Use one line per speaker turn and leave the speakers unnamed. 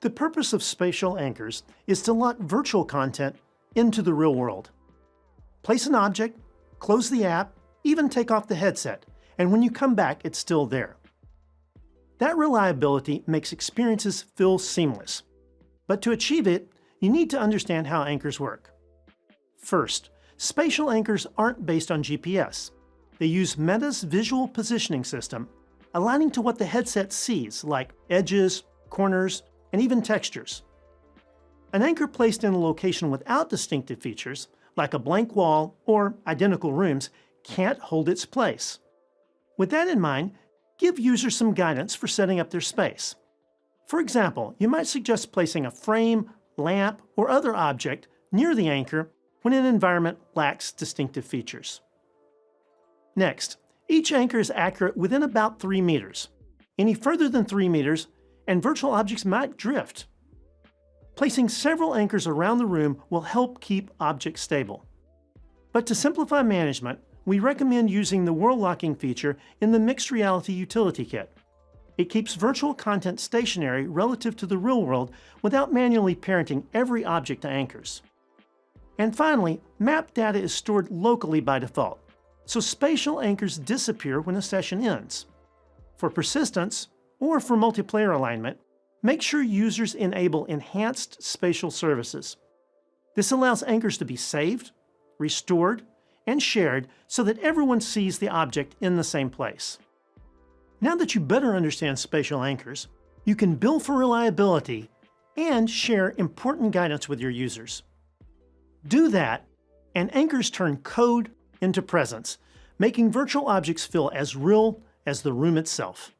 The purpose of spatial anchors is to lock virtual content into the real world. Place an object, close the app, even take off the headset, and when you come back, it's still there. That reliability makes experiences feel seamless. But to achieve it, you need to understand how anchors work. First, spatial anchors aren't based on GPS. They use Meta's visual positioning system, aligning to what the headset sees, like edges, corners, and even textures. An anchor placed in a location without distinctive features, like a blank wall or identical rooms, can't hold its place. With that in mind, give users some guidance for setting up their space. For example, you might suggest placing a frame, lamp, or other object near the anchor when an environment lacks distinctive features. Next, each anchor is accurate within about 3 meters. Any further than 3 meters, and virtual objects might drift. Placing several anchors around the room will help keep objects stable. But to simplify management, we recommend using the world locking feature in the Mixed Reality Utility Kit. It keeps virtual content stationary relative to the real world without manually parenting every object to anchors. And finally, map data is stored locally by default, so spatial anchors disappear when a session ends. For persistence, or for multiplayer alignment, make sure users enable enhanced spatial services. This allows anchors to be saved, restored, and shared so that everyone sees the object in the same place. Now that you better understand spatial anchors, you can build for reliability and share important guidance with your users. Do that, and anchors turn code into presence, making virtual objects feel as real as the room itself.